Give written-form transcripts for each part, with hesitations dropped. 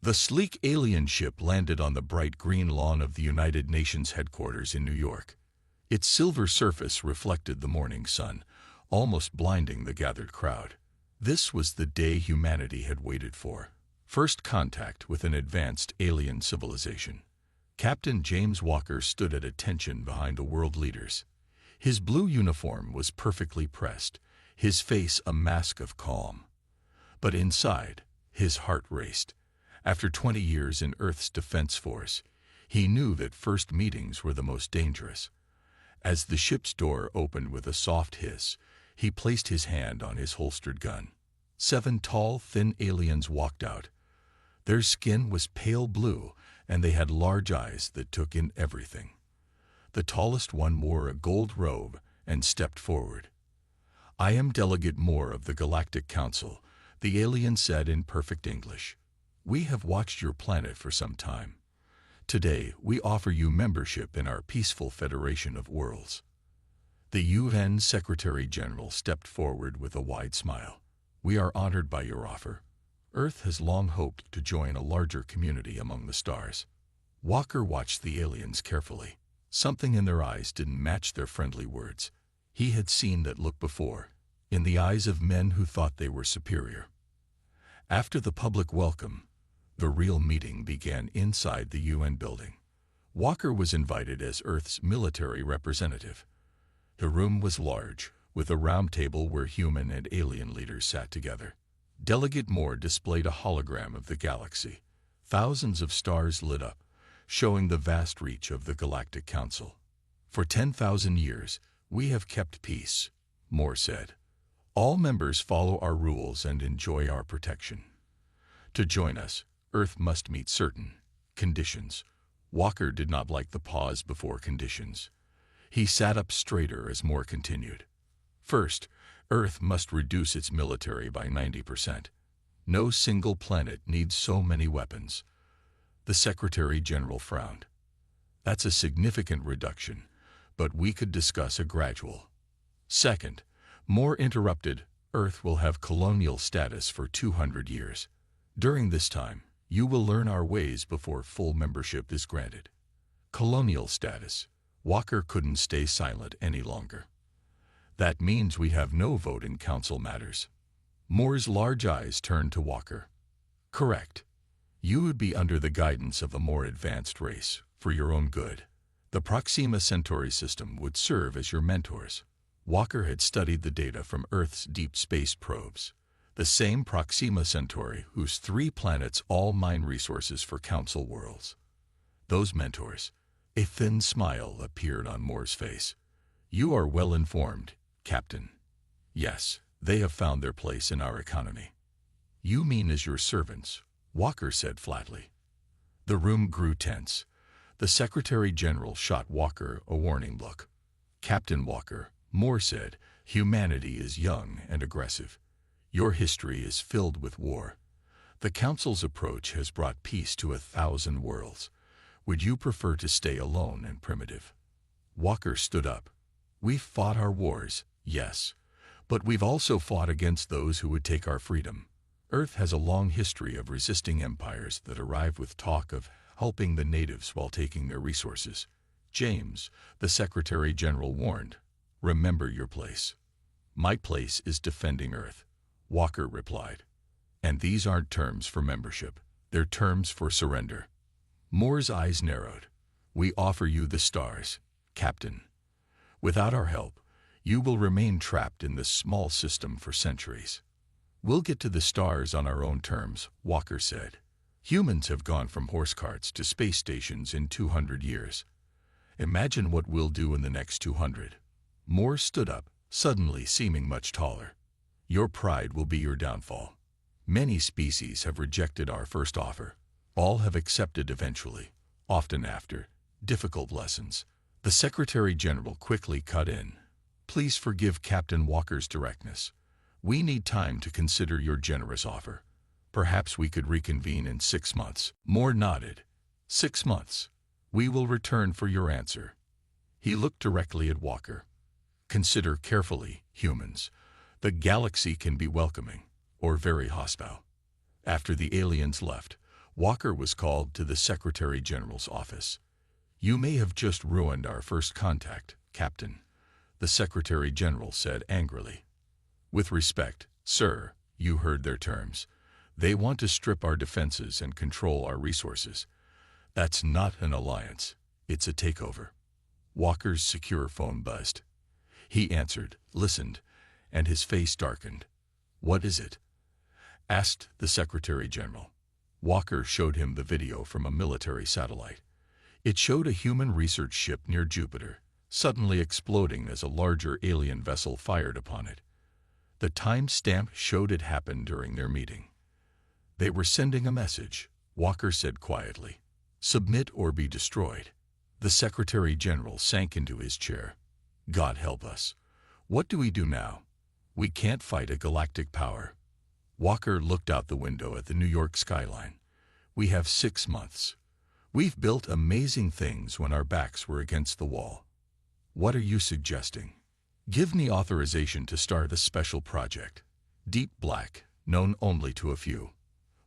The sleek alien ship landed on the bright green lawn of the United Nations headquarters in New York. Its silver surface reflected the morning sun, almost blinding the gathered crowd. This was the day humanity had waited for. First contact with an advanced alien civilization. Captain James Walker stood at attention behind the world leaders. His blue uniform was perfectly pressed, his face a mask of calm. But inside, his heart raced. After 20 years in Earth's defense force, he knew that first meetings were the most dangerous. As the ship's door opened with a soft hiss, he placed his hand on his holstered gun. 7 tall, thin aliens walked out. Their skin was pale blue, and they had large eyes that took in everything. The tallest one wore a gold robe and stepped forward. "I am Delegate Moore of the Galactic Council," the alien said in perfect English. "We have watched your planet for some time. Today, we offer you membership in our peaceful Federation of Worlds." The UN Secretary-General stepped forward with a wide smile. "We are honored by your offer. Earth has long hoped to join a larger community among the stars." Walker watched the aliens carefully. Something in their eyes didn't match their friendly words. He had seen that look before, in the eyes of men who thought they were superior. After the public welcome, the real meeting began inside the UN building. Walker was invited as Earth's military representative. The room was large, with a round table where human and alien leaders sat together. Delegate Moore displayed a hologram of the galaxy. Thousands of stars lit up, showing the vast reach of the Galactic Council. "For 10,000 years, we have kept peace," Moore said. "All members follow our rules and enjoy our protection. To join us, Earth must meet certain conditions." Walker did not like the pause before conditions. He sat up straighter as Moore continued. "First, Earth must reduce its military by 90%. No single planet needs so many weapons." The Secretary-General frowned. "That's a significant reduction, but we could discuss a gradual." "Second," Moore interrupted, "Earth will have colonial status for 200 years. During this time, you will learn our ways before full membership is granted." Colonial status. Walker couldn't stay silent any longer. "That means we have no vote in council matters." Moore's large eyes turned to Walker. "Correct. You would be under the guidance of a more advanced race, for your own good. The Proxima Centauri system would serve as your mentors." Walker had studied the data from Earth's deep space probes. The same Proxima Centauri whose 3 planets all mine resources for council worlds. Those mentors. A thin smile appeared on Moore's face. "You are well informed, Captain." "Yes, they have found their place in our economy." "You mean as your servants," Walker said flatly. The room grew tense. The Secretary-General shot Walker a warning look. "Captain Walker," Moore said, "humanity is young and aggressive. Your history is filled with war. The Council's approach has brought peace to 1,000 worlds. Would you prefer to stay alone and primitive?" Walker stood up. "We've fought our wars, yes, but we've also fought against those who would take our freedom. Earth has a long history of resisting empires that arrive with talk of helping the natives while taking their resources." "James," the Secretary-General warned, "remember your place." "My place is defending Earth," Walker replied. "And these aren't terms for membership. They're terms for surrender." Moore's eyes narrowed. "We offer you the stars, Captain. Without our help, you will remain trapped in this small system for centuries." "We'll get to the stars on our own terms," Walker said. "Humans have gone from horse carts to space stations in 200 years. Imagine what we'll do in the next 200. Moore stood up, suddenly seeming much taller. "Your pride will be your downfall. Many species have rejected our first offer. All have accepted eventually, often after difficult lessons." The Secretary-General quickly cut in. "Please forgive Captain Walker's directness. We need time to consider your generous offer. Perhaps we could reconvene in 6 months." Moore nodded. 6 months. We will return for your answer." He looked directly at Walker. "Consider carefully, humans. The galaxy can be welcoming, or very hostile." After the aliens left, Walker was called to the Secretary General's office. "You may have just ruined our first contact, Captain," the Secretary General said angrily. "With respect, sir, you heard their terms. They want to strip our defenses and control our resources. That's not an alliance. It's a takeover." Walker's secure phone buzzed. He answered, listened, and his face darkened. "What is it?" asked the Secretary General. Walker showed him the video from a military satellite. It showed a human research ship near Jupiter, suddenly exploding as a larger alien vessel fired upon it. The timestamp showed it happened during their meeting. "They were sending a message," Walker said quietly. "Submit or be destroyed." The Secretary General sank into his chair. "God help us. What do we do now? We can't fight a galactic power." Walker looked out the window at the New York skyline. "We have 6 months. We've built amazing things when our backs were against the wall. What are you suggesting?" "Give me authorization to start a special project. Deep Black, known only to a few."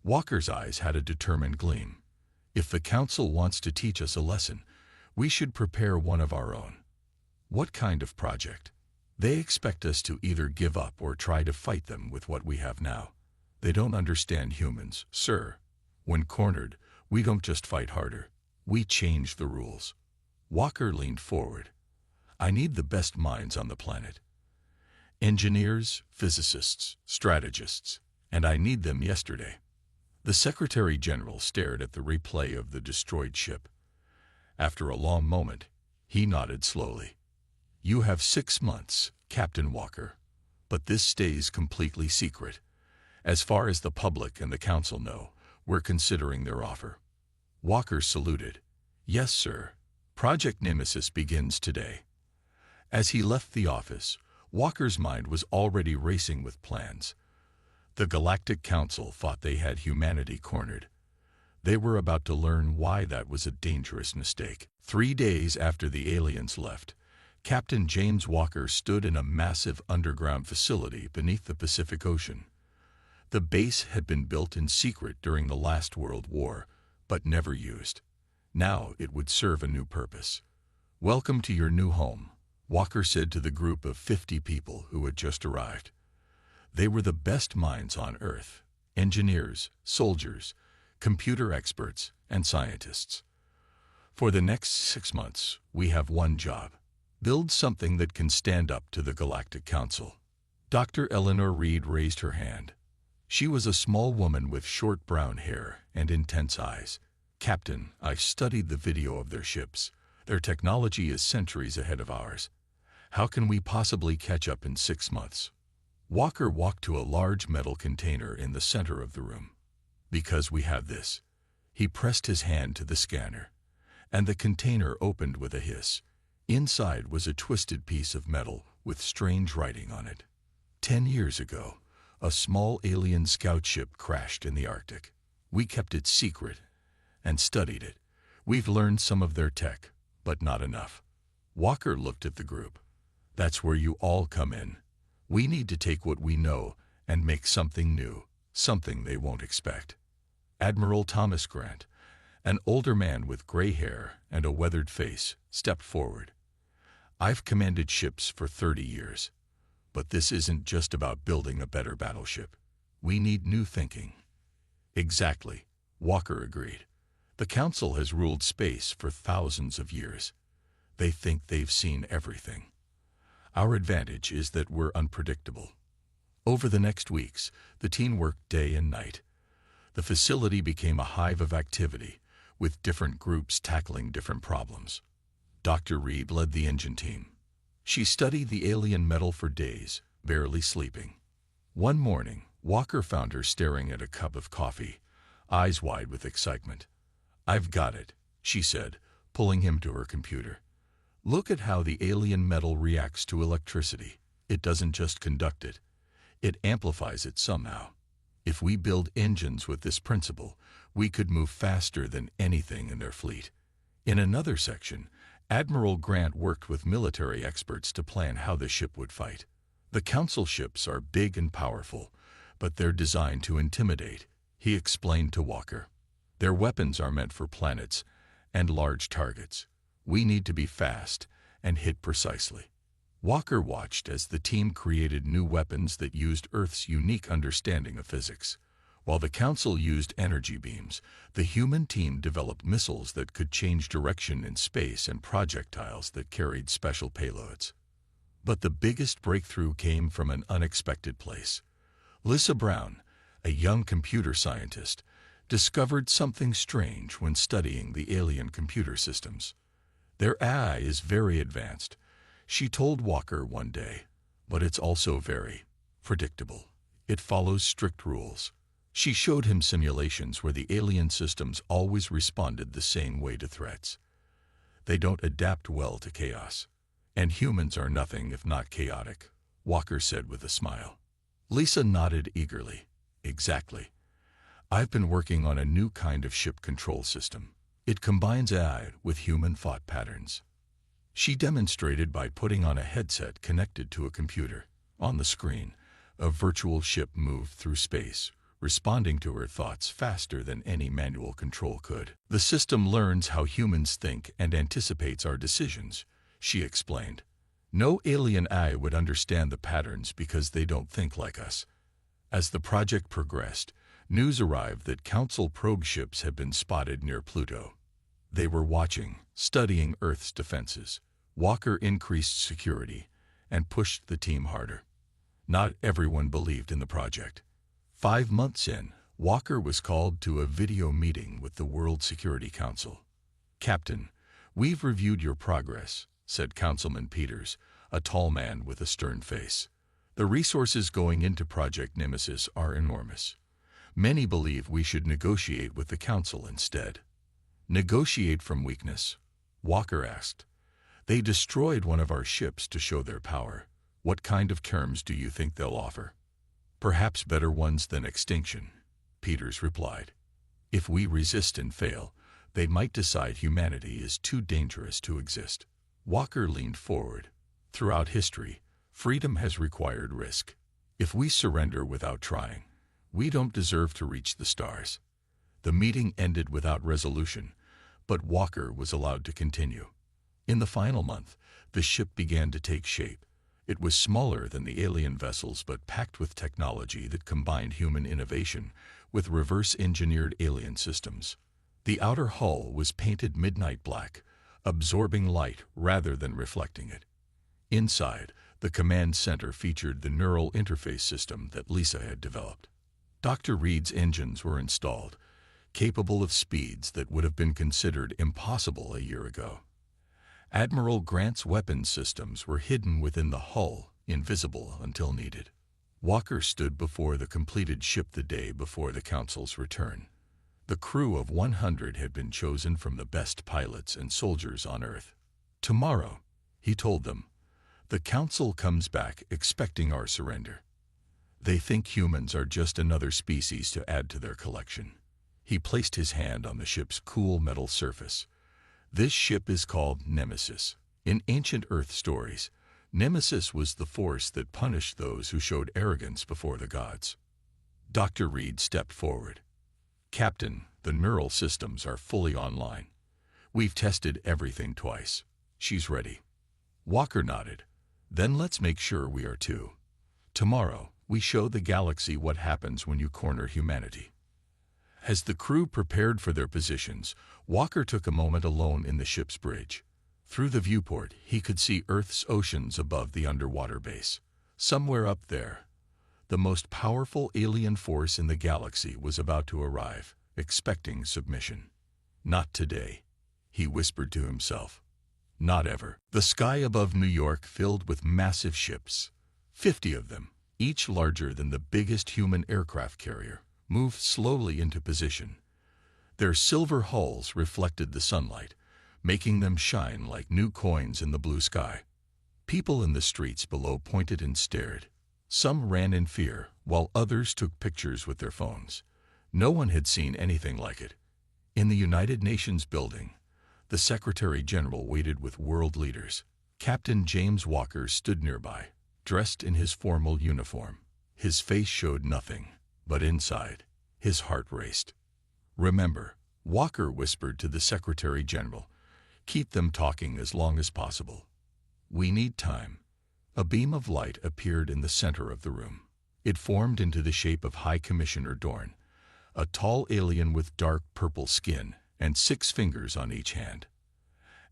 Walker's eyes had a determined gleam. "If the Council wants to teach us a lesson, we should prepare one of our own." "What kind of project?" "They expect us to either give up or try to fight them with what we have now. They don't understand humans, sir. When cornered, we don't just fight harder. We change the rules." Walker leaned forward. "I need the best minds on the planet. Engineers, physicists, strategists, and I need them yesterday." The Secretary General stared at the replay of the destroyed ship. After a long moment, he nodded slowly. "You have 6 months, Captain Walker, but this stays completely secret. As far as the public and the Council know, we're considering their offer." Walker saluted. "Yes, sir. Project Nemesis begins today." As he left the office, Walker's mind was already racing with plans. The Galactic Council thought they had humanity cornered. They were about to learn why that was a dangerous mistake. 3 days after the aliens left, Captain James Walker stood in a massive underground facility beneath the Pacific Ocean. The base had been built in secret during the last World War, but never used. Now it would serve a new purpose. "Welcome to your new home," Walker said to the group of 50 people who had just arrived. They were the best minds on Earth: engineers, soldiers, computer experts, and scientists. "For the next 6 months, we have one job: build something that can stand up to the Galactic Council." Dr. Eleanor Reed raised her hand. She was a small woman with short brown hair and intense eyes. "Captain, I've studied the video of their ships. Their technology is centuries ahead of ours. How can we possibly catch up in 6 months?" Walker walked to a large metal container in the center of the room. "Because we have this." He pressed his hand to the scanner, and the container opened with a hiss. Inside was a twisted piece of metal with strange writing on it. 10 years ago, a small alien scout ship crashed in the Arctic. We kept it secret and studied it. We've learned some of their tech, but not enough." Walker looked at the group. "That's where you all come in. We need to take what we know and make something new, something they won't expect." Admiral Thomas Grant, an older man with gray hair and a weathered face, stepped forward. "I've commanded ships for 30 years. But this isn't just about building a better battleship. We need new thinking." "Exactly," Walker agreed. "The Council has ruled space for thousands of years. They think they've seen everything. Our advantage is that we're unpredictable." Over the next weeks, the team worked day and night. The facility became a hive of activity, with different groups tackling different problems. Dr. Reed led the engine team. She studied the alien metal for days, barely sleeping. One morning, Walker found her staring at a cup of coffee, eyes wide with excitement. "I've got it," she said, pulling him to her computer. "Look at how the alien metal reacts to electricity. It doesn't just conduct it. It amplifies it somehow. If we build engines with this principle, we could move faster than anything in their fleet." In another section, Admiral Grant worked with military experts to plan how the ship would fight. "The Council ships are big and powerful, but they're designed to intimidate," he explained to Walker. Their weapons are meant for planets and large targets. We need to be fast and hit precisely. Walker watched as the team created new weapons that used Earth's unique understanding of physics. While the Council used energy beams, the human team developed missiles that could change direction in space and projectiles that carried special payloads. But the biggest breakthrough came from an unexpected place. Lisa Brown, a young computer scientist, discovered something strange when studying the alien computer systems. Their AI is very advanced, she told Walker one day, but it's also very predictable. It follows strict rules. She showed him simulations where the alien systems always responded the same way to threats. They don't adapt well to chaos. And humans are nothing if not chaotic, Walker said with a smile. Lisa nodded eagerly. Exactly. I've been working on a new kind of ship control system. It combines AI with human thought patterns. She demonstrated by putting on a headset connected to a computer. On the screen, a virtual ship moved through space, responding to her thoughts faster than any manual control could. The system learns how humans think and anticipates our decisions, she explained. No alien eye would understand the patterns because they don't think like us. As the project progressed, news arrived that Council probe ships had been spotted near Pluto. They were watching, studying Earth's defenses. Walker increased security and pushed the team harder. Not everyone believed in the project. 5 months in, Walker was called to a video meeting with the World Security Council. "Captain, we've reviewed your progress," said Councilman Peters, a tall man with a stern face. "The resources going into Project Nemesis are enormous. Many believe we should negotiate with the Council instead." "Negotiate from weakness?" Walker asked. "They destroyed one of our ships to show their power. What kind of terms do you think they'll offer?" "Perhaps better ones than extinction," Peters replied. "If we resist and fail, they might decide humanity is too dangerous to exist." Walker leaned forward. "Throughout history, freedom has required risk. If we surrender without trying, we don't deserve to reach the stars." The meeting ended without resolution, but Walker was allowed to continue. In the final month, the ship began to take shape. It was smaller than the alien vessels but packed with technology that combined human innovation with reverse-engineered alien systems. The outer hull was painted midnight black, absorbing light rather than reflecting it. Inside, the command center featured the neural interface system that Lisa had developed. Dr. Reed's engines were installed, capable of speeds that would have been considered impossible a year ago. Admiral Grant's weapons systems were hidden within the hull, invisible until needed. Walker stood before the completed ship the day before the Council's return. The crew of 100 had been chosen from the best pilots and soldiers on Earth. "Tomorrow," he told them, "the Council comes back expecting our surrender. They think humans are just another species to add to their collection." He placed his hand on the ship's cool metal surface. "This ship is called Nemesis. In ancient Earth stories, Nemesis was the force that punished those who showed arrogance before the gods." Dr. Reed stepped forward. "Captain, the neural systems are fully online. We've tested everything twice. She's ready." Walker nodded. "Then let's make sure we are too. Tomorrow, we show the galaxy what happens when you corner humanity." As the crew prepared for their positions, Walker took a moment alone in the ship's bridge. Through the viewport, he could see Earth's oceans above the underwater base. Somewhere up there, the most powerful alien force in the galaxy was about to arrive, expecting submission. "Not today," he whispered to himself. "Not ever." The sky above New York filled with massive ships. 50 of them, each larger than the biggest human aircraft carrier, moved slowly into position. Their silver hulls reflected the sunlight, making them shine like new coins in the blue sky. People in the streets below pointed and stared. Some ran in fear, while others took pictures with their phones. No one had seen anything like it. In the United Nations building, the Secretary General waited with world leaders. Captain James Walker stood nearby, dressed in his formal uniform. His face showed nothing, but inside, his heart raced. "Remember, Walker whispered to the Secretary General, "Keep them talking as long as possible. We need time." A beam of light appeared in the center of the room. It formed into the shape of High Commissioner Dorn, a tall alien with dark purple skin and 6 fingers on each hand.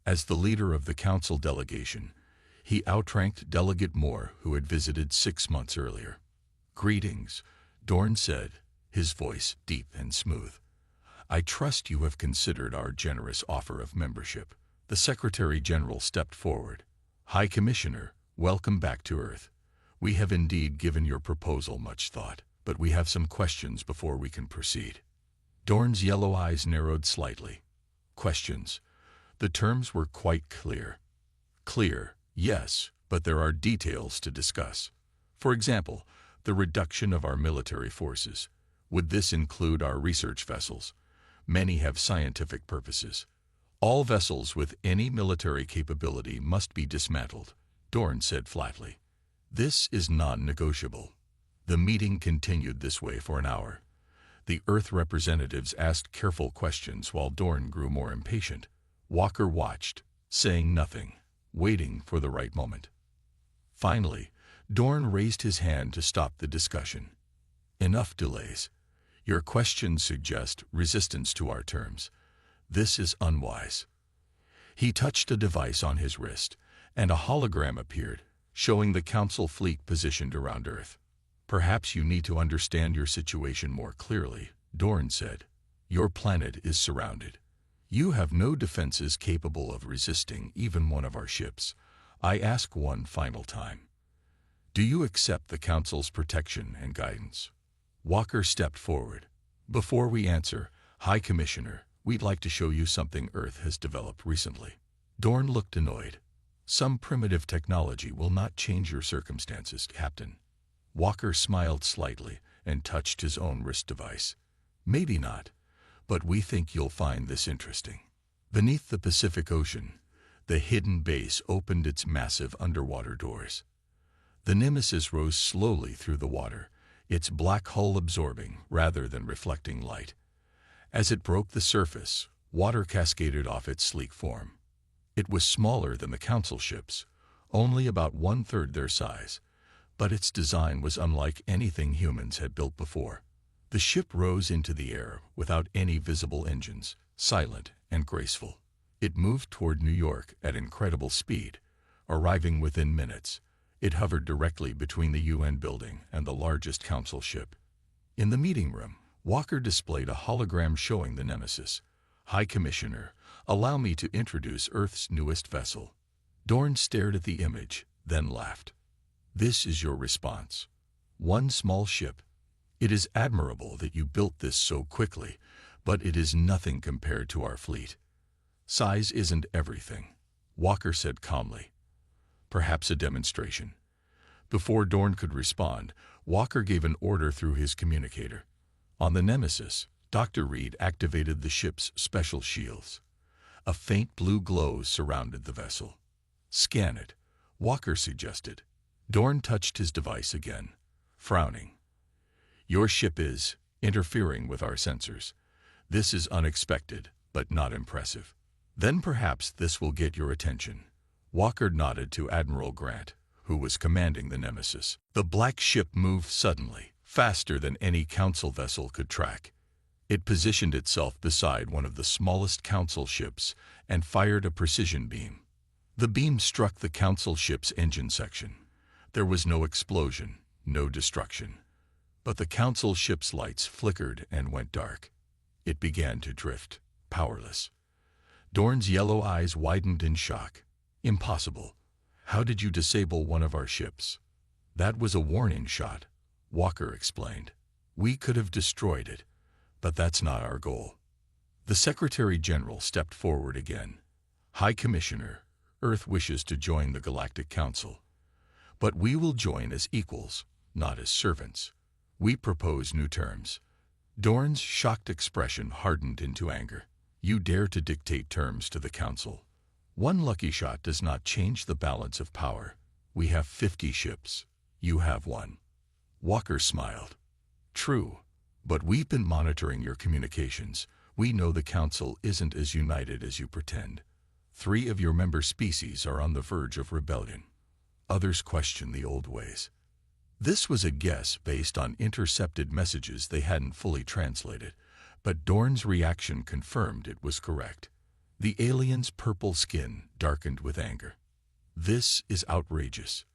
As the leader of the council delegation, he outranked Delegate Moore, who had visited 6 months earlier. "Greetings," Dorn said, his voice deep and smooth. "I trust you have considered our generous offer of membership." The Secretary General stepped forward. "High Commissioner, welcome back to Earth. We have indeed given your proposal much thought, but we have some questions before we can proceed." Dorn's yellow eyes narrowed slightly. "Questions?" The terms were quite clear. "Clear, yes, but there are details to discuss. For example, the reduction of our military forces. Would this include our research vessels? Many have scientific purposes. All vessels with any military capability must be dismantled," Dorn said flatly. "This is non-negotiable." The meeting continued this way for an hour. The Earth representatives asked careful questions while Dorn grew more impatient. Walker watched, saying nothing, waiting for the right moment. Finally, Dorn raised his hand to stop the discussion. "Enough delays. Your questions suggest resistance to our terms. This is unwise." He touched a device on his wrist, and a hologram appeared, showing the Council fleet positioned around Earth. "Perhaps you need to understand your situation more clearly," Dorn said. "Your planet is surrounded. You have no defenses capable of resisting even one of our ships. I ask one final time. Do you accept the Council's protection and guidance?" Walker stepped forward. "Before we answer, High Commissioner, we'd like to show you something Earth has developed recently." Dorn looked annoyed. "Some primitive technology will not change your circumstances, Captain." Walker smiled slightly and touched his own wrist device. "Maybe not, but we think you'll find this interesting." Beneath the Pacific Ocean, the hidden base opened its massive underwater doors. The Nemesis rose slowly through the water, its black hull absorbing rather than reflecting light. As it broke the surface, water cascaded off its sleek form. It was smaller than the Council ships, only about 1/3 their size, but its design was unlike anything humans had built before. The ship rose into the air without any visible engines, silent and graceful. It moved toward New York at incredible speed, arriving within minutes. It hovered directly between the UN building and the largest Council ship. In the meeting room, Walker displayed a hologram showing the Nemesis. "High Commissioner, allow me to introduce Earth's newest vessel." Dorn stared at the image, then laughed. "This is your response. One small ship. It is admirable that you built this so quickly, but it is nothing compared to our fleet." "Size isn't everything," Walker said calmly. "Perhaps a demonstration." Before Dorn could respond, Walker gave an order through his communicator. On the Nemesis, Dr. Reed activated the ship's special shields. A faint blue glow surrounded the vessel. "Scan it," Walker suggested. Dorn touched his device again, frowning. "Your ship is interfering with our sensors. This is unexpected, but not impressive. Then perhaps this will get your attention." Walker nodded to Admiral Grant, who was commanding the Nemesis. The black ship moved suddenly, faster than any Council vessel could track. It positioned itself beside one of the smallest Council ships and fired a precision beam. The beam struck the Council ship's engine section. There was no explosion, no destruction. But the Council ship's lights flickered and went dark. It began to drift, powerless. Dorn's yellow eyes widened in shock. "Impossible. How did you disable one of our ships?" "That was a warning shot," Walker explained. "We could have destroyed it, but that's not our goal." The Secretary General stepped forward again. "High Commissioner, Earth wishes to join the Galactic Council. But we will join as equals, not as servants. We propose new terms." Dorn's shocked expression hardened into anger. "You dare to dictate terms to the Council? One lucky shot does not change the balance of power. We have 50 ships. You have one." Walker smiled. "True, but we've been monitoring your communications. We know the Council isn't as united as you pretend. 3 of your member species are on the verge of rebellion. Others question the old ways. This was a guess based on intercepted messages they hadn't fully translated, but Dorn's reaction confirmed it was correct. The alien's purple skin darkened with anger. This is outrageous.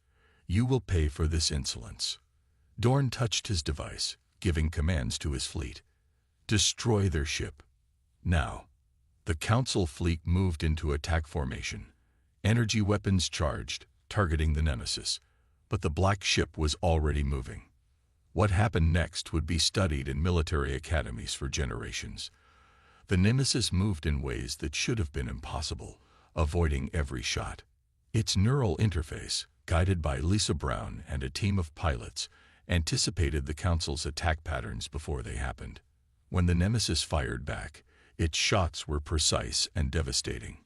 You will pay for this insolence. Dorn touched his device, giving commands to his fleet. Destroy their ship. Now. The Council fleet moved into attack formation. Energy weapons charged, targeting the Nemesis. But the black ship was already moving. What happened next would be studied in military academies for generations. The Nemesis moved in ways that should have been impossible, avoiding every shot. Its neural interface, guided by Lisa Brown and a team of pilots, anticipated the Council's attack patterns before they happened. When the Nemesis fired back, its shots were precise and devastating.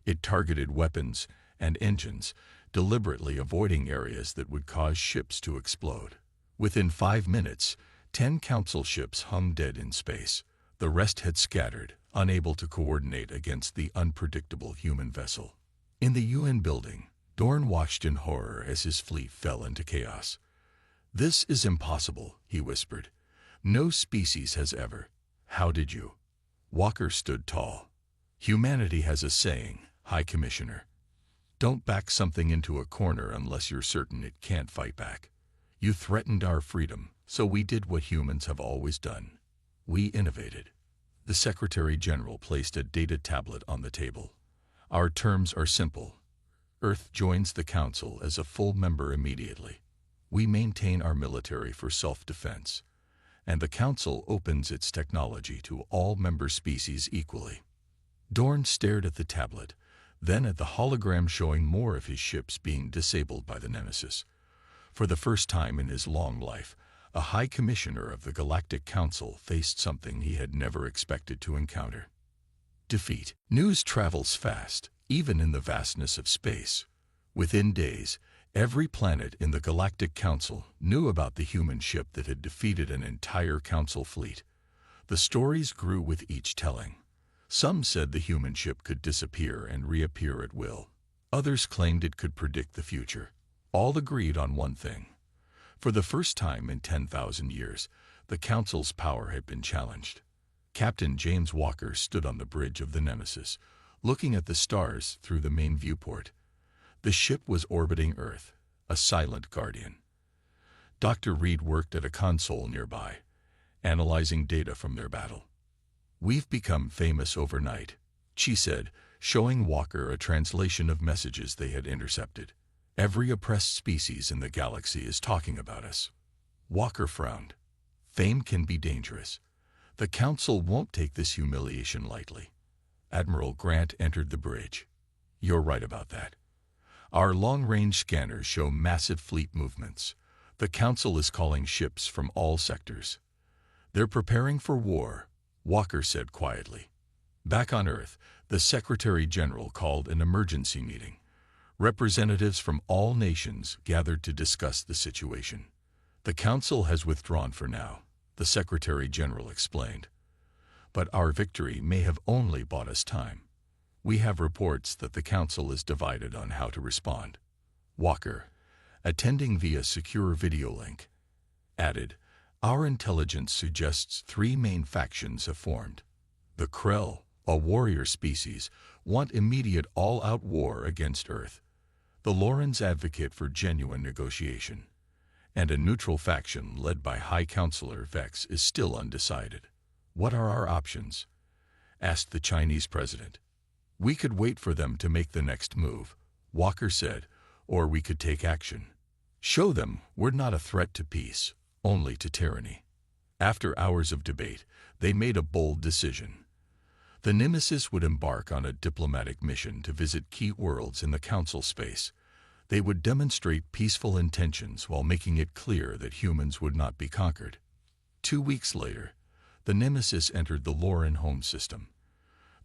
It targeted weapons and engines, deliberately avoiding areas that would cause ships to explode. Within 5 minutes, 10 Council ships hung dead in space. The rest had scattered, unable to coordinate against the unpredictable human vessel. In the UN building, Dorn watched in horror as his fleet fell into chaos. "This is impossible," he whispered. "No species has ever." "How did you?" Walker stood tall. "Humanity has a saying, High Commissioner. Don't back something into a corner unless you're certain it can't fight back. You threatened our freedom, so we did what humans have always done. We innovated." The Secretary General placed a data tablet on the table. "Our terms are simple. Earth joins the Council as a full member immediately. We maintain our military for self-defense, and the Council opens its technology to all member species equally." Dorn stared at the tablet, then at the hologram showing more of his ships being disabled by the Nemesis. For the first time in his long life, a High Commissioner of the Galactic Council faced something he had never expected to encounter. Defeat. News travels fast, even in the vastness of space. Within days, every planet in the Galactic Council knew about the human ship that had defeated an entire Council fleet. The stories grew with each telling. Some said the human ship could disappear and reappear at will. Others claimed it could predict the future. All agreed on one thing. For the first time in 10,000 years, the Council's power had been challenged. Captain James Walker stood on the bridge of the Nemesis, looking at the stars through the main viewport. The ship was orbiting Earth, a silent guardian. Dr. Reed worked at a console nearby, analyzing data from their battle. "We've become famous overnight," she said, showing Walker a translation of messages they had intercepted. "Every oppressed species in the galaxy is talking about us." Walker frowned. "Fame can be dangerous. The Council won't take this humiliation lightly." Admiral Grant entered the bridge. "You're right about that. Our long-range scanners show massive fleet movements. The Council is calling ships from all sectors. They're preparing for war," Walker said quietly. Back on Earth, the Secretary General called an emergency meeting. Representatives from all nations gathered to discuss the situation. "The Council has withdrawn for now," the Secretary General explained. "But our victory may have only bought us time. We have reports that the Council is divided on how to respond." Walker, attending via secure video link, added, "Our intelligence suggests 3 main factions have formed. The Krell, a warrior species, want immediate all-out war against Earth. The Lorens advocate for genuine negotiation. And a neutral faction led by High Counselor Vex is still undecided." "What are our options?" asked the Chinese president. "We could wait for them to make the next move," Walker said, "or we could take action. Show them we're not a threat to peace, only to tyranny." After hours of debate, they made a bold decision. The Nemesis would embark on a diplomatic mission to visit key worlds in the Council space. They would demonstrate peaceful intentions while making it clear that humans would not be conquered. 2 weeks later, the Nemesis entered the Loren home system.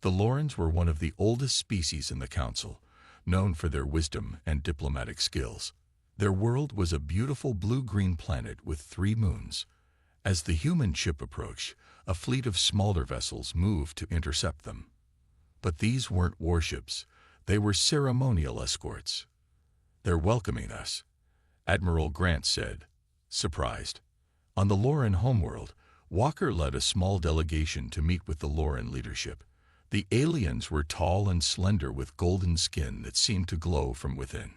The Lorens were one of the oldest species in the Council, known for their wisdom and diplomatic skills. Their world was a beautiful blue-green planet with 3 moons. As the human ship approached, a fleet of smaller vessels moved to intercept them. But these weren't warships. They were ceremonial escorts. "They're welcoming us," Admiral Grant said, surprised. On the Loran homeworld, Walker led a small delegation to meet with the Loran leadership. The aliens were tall and slender with golden skin that seemed to glow from within.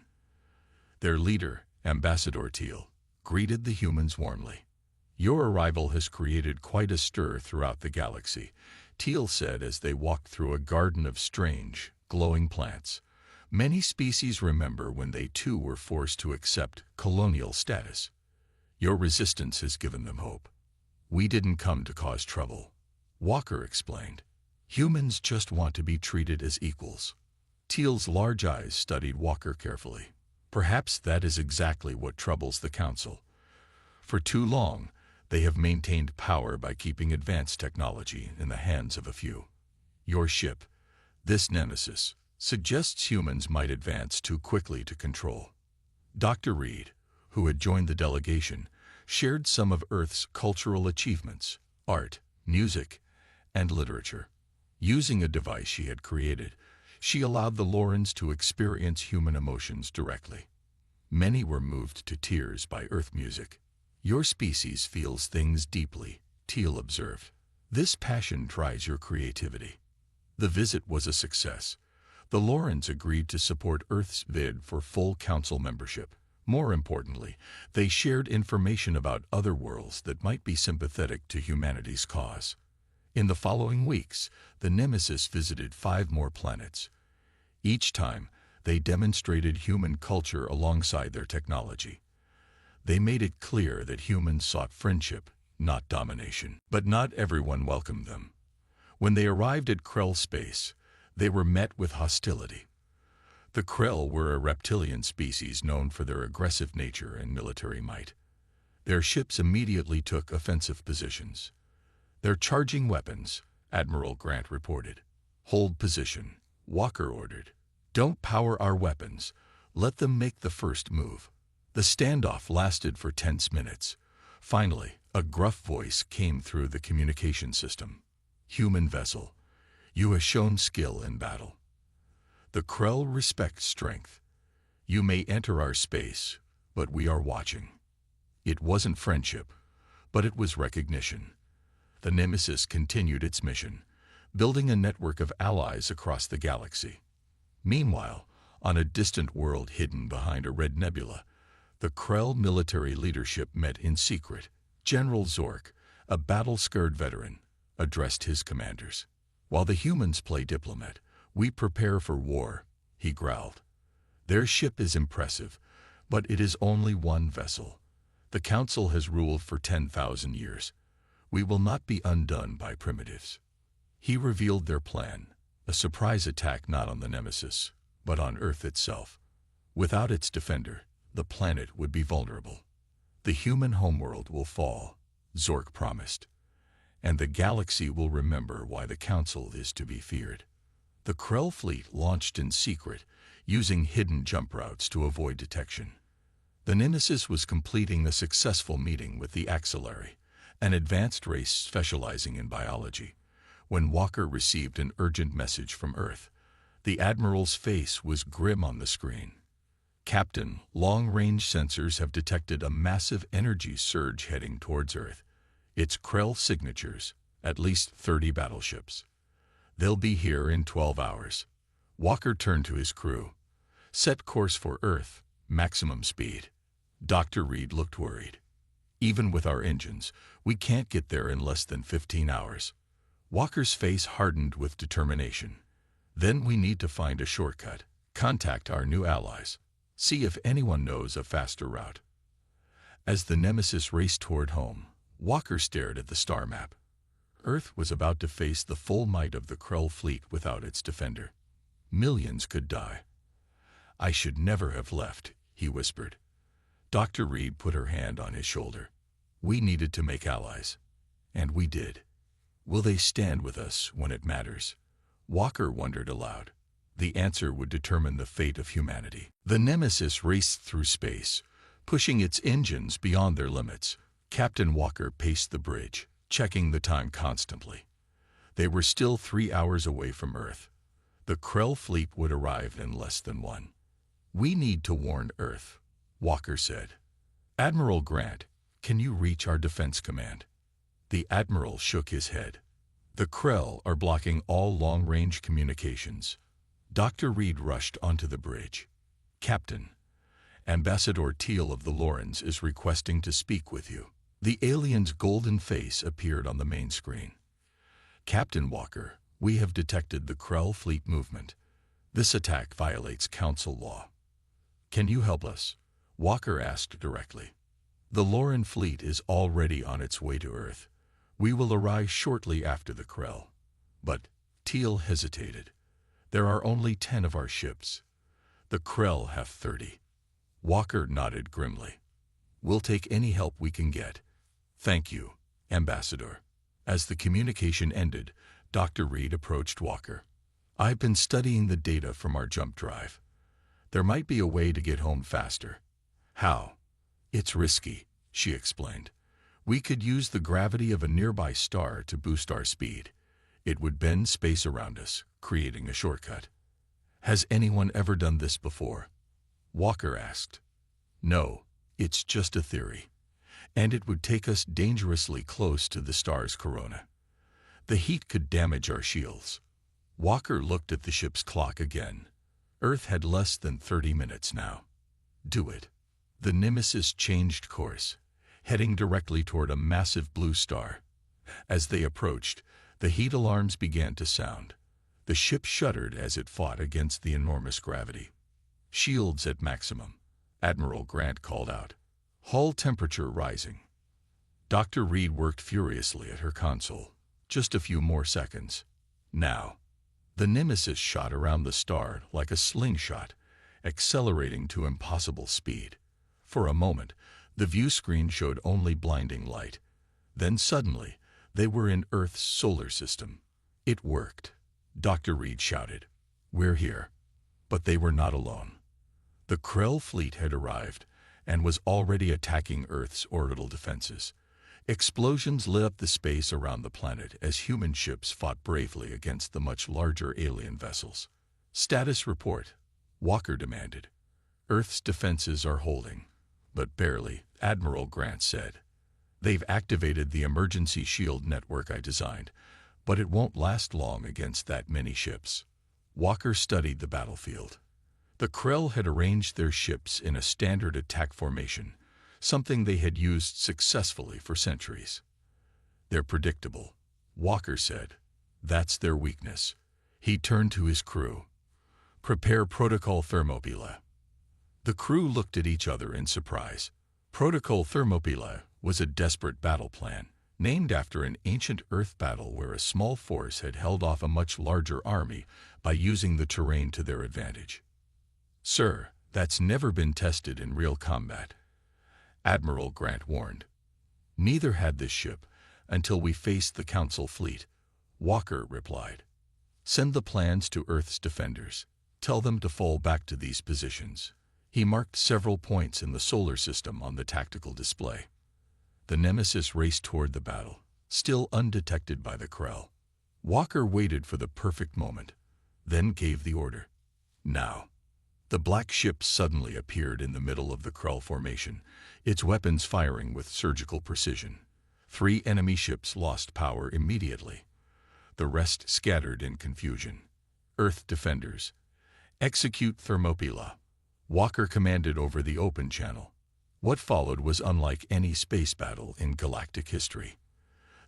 Their leader, Ambassador Teal, greeted the humans warmly. "Your arrival has created quite a stir throughout the galaxy," Teal said as they walked through a garden of strange, glowing plants. "Many species remember when they too were forced to accept colonial status. Your resistance has given them hope." "We didn't come to cause trouble," Walker explained. "Humans just want to be treated as equals." Teal's large eyes studied Walker carefully. "Perhaps that is exactly what troubles the Council. For too long, they have maintained power by keeping advanced technology in the hands of a few. Your ship, this nemesis, suggests humans might advance too quickly to control." Dr. Reed, who had joined the delegation, shared some of Earth's cultural achievements, art, music, and literature. Using a device she had created, she allowed the Lorans to experience human emotions directly. Many were moved to tears by Earth music. "Your species feels things deeply," Teal observed. "This passion drives your creativity." The visit was a success. The Lorans agreed to support Earth's bid for full Council membership. More importantly, they shared information about other worlds that might be sympathetic to humanity's cause. In the following weeks, the Nemesis visited 5 more planets. Each time, they demonstrated human culture alongside their technology. They made it clear that humans sought friendship, not domination. But not everyone welcomed them. When they arrived at Krell space, they were met with hostility. The Krell were a reptilian species known for their aggressive nature and military might. Their ships immediately took offensive positions. "They're charging weapons," Admiral Grant reported. "Hold position," Walker ordered. "Don't power our weapons. Let them make the first move." The standoff lasted for tense minutes. Finally, a gruff voice came through the communication system. "Human vessel, you have shown skill in battle. The Krell respect strength. You may enter our space, but we are watching." It wasn't friendship, but it was recognition. The Nemesis continued its mission, building a network of allies across the galaxy. Meanwhile, on a distant world hidden behind a red nebula, the Krell military leadership met in secret. General Zork, a battle-scarred veteran, addressed his commanders. "While the humans play diplomat, we prepare for war," he growled. "Their ship is impressive, but it is only one vessel. The Council has ruled for 10,000 years. We will not be undone by primitives." He revealed their plan, a surprise attack not on the Nemesis, but on Earth itself. Without its defender, the planet would be vulnerable. "The human homeworld will fall," Zork promised, "and the galaxy will remember why the Council is to be feared." The Krell fleet launched in secret, using hidden jump routes to avoid detection. The Nemesis was completing a successful meeting with the Axillary, an advanced race specializing in biology, when Walker received an urgent message from Earth. The Admiral's face was grim on the screen. "Captain, long-range sensors have detected a massive energy surge heading towards Earth. It's Krell signatures, at least 30 battleships. They'll be here in 12 hours. Walker turned to his crew. "Set course for Earth, maximum speed." Dr. Reed looked worried. "Even with our engines, we can't get there in less than 15 hours. Walker's face hardened with determination. "Then we need to find a shortcut. Contact our new allies. See if anyone knows a faster route." As the Nemesis raced toward home, Walker stared at the star map. Earth was about to face the full might of the Krell fleet without its defender. Millions could die. "I should never have left," he whispered. Dr. Reed put her hand on his shoulder. "We needed to make allies. And we did. Will they stand with us when it matters?" Walker wondered aloud. The answer would determine the fate of humanity. The Nemesis raced through space, pushing its engines beyond their limits. Captain Walker paced the bridge, checking the time constantly. They were still 3 hours away from Earth. The Krell fleet would arrive in less than one. "We need to warn Earth," Walker said. "Admiral Grant, can you reach our defense command?" The Admiral shook his head. "The Krell are blocking all long-range communications." Dr. Reed rushed onto the bridge. "Captain, Ambassador Teal of the Lorens is requesting to speak with you." The alien's golden face appeared on the main screen. "Captain Walker, we have detected the Krell fleet movement. This attack violates Council law. Can you help us?" Walker asked directly. "The Loren fleet is already on its way to Earth. We will arrive shortly after the Krell." But Teal hesitated. "There are only 10 of our ships. The Krell have 30. Walker nodded grimly. "We'll take any help we can get." "Thank you, Ambassador." As the communication ended, Dr. Reed approached Walker. "I've been studying the data from our jump drive. There might be a way to get home faster." "How?" "It's risky," she explained. "We could use the gravity of a nearby star to boost our speed. It would bend space around us, creating a shortcut." "Has anyone ever done this before?" Walker asked. "No, it's just a theory. And it would take us dangerously close to the star's corona. The heat could damage our shields." Walker looked at the ship's clock again. Earth had less than 30 minutes now. "Do it." The Nemesis changed course, heading directly toward a massive blue star. As they approached, the heat alarms began to sound. The ship shuddered as it fought against the enormous gravity. "Shields at maximum," Admiral Grant called out. "Hull temperature rising." Dr. Reed worked furiously at her console. "Just a few more seconds. Now." The Nemesis shot around the star like a slingshot, accelerating to impossible speed. For a moment, the view screen showed only blinding light. Then suddenly, they were in Earth's solar system. "It worked," Dr. Reed shouted. "We're here." But they were not alone. The Krell fleet had arrived and was already attacking Earth's orbital defenses. Explosions lit up the space around the planet as human ships fought bravely against the much larger alien vessels. "Status report," Walker demanded. "Earth's defenses are holding." "But barely," Admiral Grant said. "They've activated the emergency shield network I designed, but it won't last long against that many ships." Walker studied the battlefield. The Krell had arranged their ships in a standard attack formation, something they had used successfully for centuries. "They're predictable," Walker said. "That's their weakness." He turned to his crew. "Prepare Protocol Thermopylae." The crew looked at each other in surprise. Protocol Thermopylae was a desperate battle plan, named after an ancient Earth battle where a small force had held off a much larger army by using the terrain to their advantage. "Sir, that's never been tested in real combat," Admiral Grant warned. "Neither had this ship until we faced the Council fleet," Walker replied. "Send the plans to Earth's defenders. Tell them to fall back to these positions." He marked several points in the solar system on the tactical display. The Nemesis raced toward the battle, still undetected by the Krell. Walker waited for the perfect moment, then gave the order. "Now." The black ship suddenly appeared in the middle of the Krell formation, its weapons firing with surgical precision. 3 enemy ships lost power immediately. The rest scattered in confusion. "Earth defenders, execute Thermopylae," Walker commanded over the open channel. What followed was unlike any space battle in galactic history.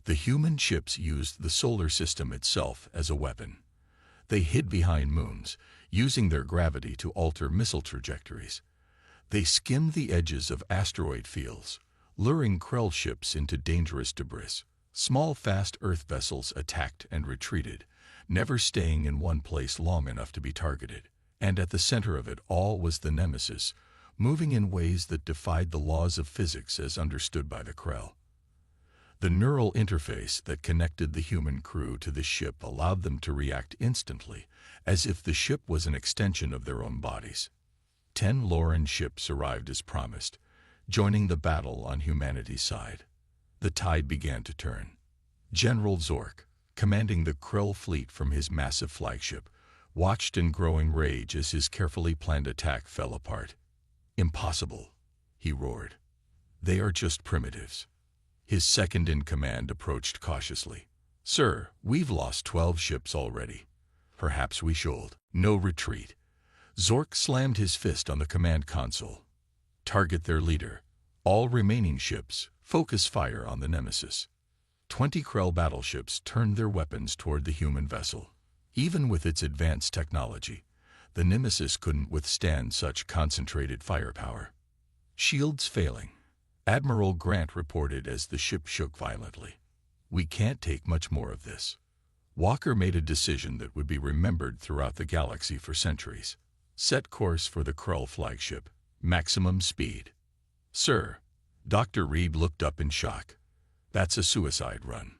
The human ships used the solar system itself as a weapon. They hid behind moons, using their gravity to alter missile trajectories. They skimmed the edges of asteroid fields, luring Krell ships into dangerous debris. Small, fast Earth vessels attacked and retreated, never staying in one place long enough to be targeted. And at the center of it all was the Nemesis, moving in ways that defied the laws of physics as understood by the Krell. The neural interface that connected the human crew to the ship allowed them to react instantly, as if the ship was an extension of their own bodies. 10 Loren ships arrived as promised, joining the battle on humanity's side. The tide began to turn. General Zork, commanding the Krell fleet from his massive flagship, watched in growing rage as his carefully planned attack fell apart. "Impossible," he roared. "They are just primitives." His second-in-command approached cautiously. "Sir, we've lost 12 ships already. Perhaps we should." "No retreat." Zork slammed his fist on the command console. "Target their leader. All remaining ships, focus fire on the Nemesis." 20 Krell battleships turned their weapons toward the human vessel. Even with its advanced technology, the Nemesis couldn't withstand such concentrated firepower. "Shields failing," Admiral Grant reported as the ship shook violently. "We can't take much more of this." Walker made a decision that would be remembered throughout the galaxy for centuries. "Set course for the Krell flagship. Maximum speed." "Sir," Dr. Reed looked up in shock. "That's a suicide run."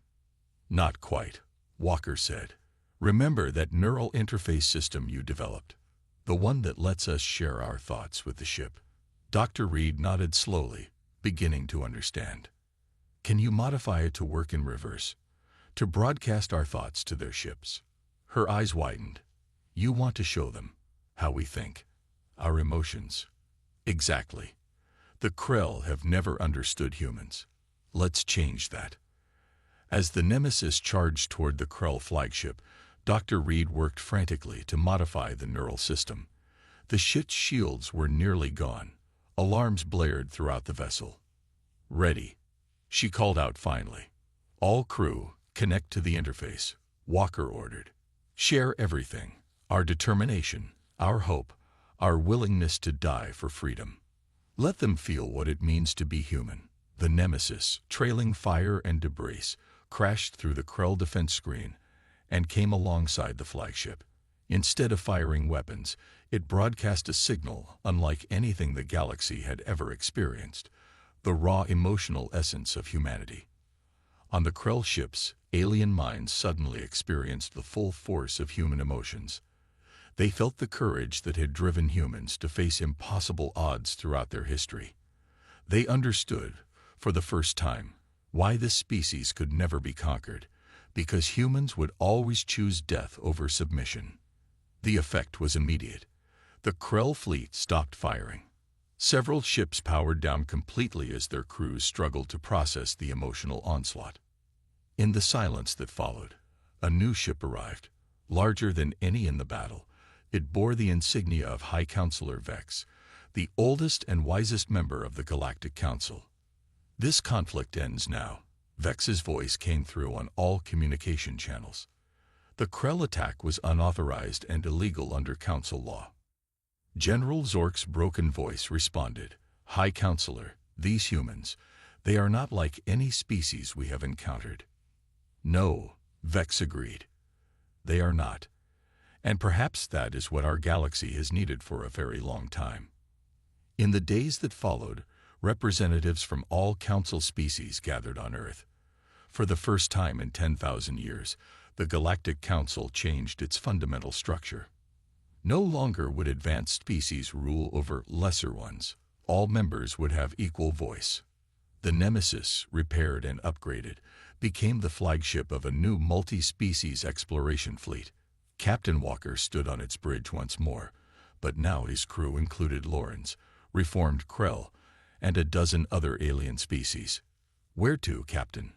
"Not quite," Walker said. "Remember that neural interface system you developed, the one that lets us share our thoughts with the ship?" Dr. Reed nodded slowly, beginning to understand. "Can you modify it to work in reverse, to broadcast our thoughts to their ships?" Her eyes widened. "You want to show them how we think, our emotions?" "Exactly. The Krell have never understood humans. Let's change that." As the Nemesis charged toward the Krell flagship, Dr. Reed worked frantically to modify the neural system. The ship's shields were nearly gone. Alarms blared throughout the vessel. "Ready," she called out finally. "All crew, connect to the interface," Walker ordered. "Share everything, our determination, our hope, our willingness to die for freedom. Let them feel what it means to be human." The Nemesis, trailing fire and debris, crashed through the Krell defense screen and came alongside the flagship. Instead of firing weapons, it broadcast a signal unlike anything the galaxy had ever experienced, the raw emotional essence of humanity. On the Krell ships, alien minds suddenly experienced the full force of human emotions. They felt the courage that had driven humans to face impossible odds throughout their history. They understood, for the first time, why this species could never be conquered, because humans would always choose death over submission. The effect was immediate. The Krell fleet stopped firing. Several ships powered down completely as their crews struggled to process the emotional onslaught. In the silence that followed, a new ship arrived, larger than any in the battle. It bore the insignia of High Counselor Vex, the oldest and wisest member of the Galactic Council. "This conflict ends now," Vex's voice came through on all communication channels. "The Krell attack was unauthorized and illegal under Council law." General Zork's broken voice responded, "High Counselor, these humans, they are not like any species we have encountered." "No," Vex agreed. "They are not. And perhaps that is what our galaxy has needed for a very long time." In the days that followed, representatives from all Council species gathered on Earth. For the first time in 10,000 years, the Galactic Council changed its fundamental structure. No longer would advanced species rule over lesser ones. All members would have equal voice. The Nemesis, repaired and upgraded, became the flagship of a new multi-species exploration fleet. Captain Walker stood on its bridge once more, but now his crew included Lorens, reformed Krell, and a dozen other alien species. "Where to, Captain?"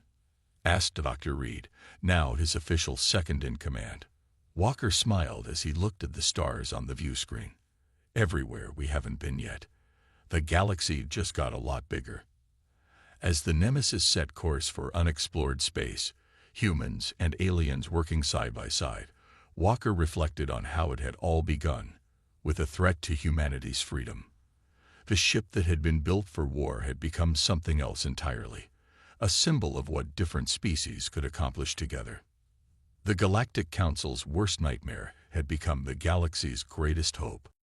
asked Dr. Reed, now his official second-in-command. Walker smiled as he looked at the stars on the view screen. "Everywhere we haven't been yet. The galaxy just got a lot bigger." As the Nemesis set course for unexplored space, humans and aliens working side by side, Walker reflected on how it had all begun, with a threat to humanity's freedom. The ship that had been built for war had become something else entirely, a symbol of what different species could accomplish together. The Galactic Council's worst nightmare had become the galaxy's greatest hope.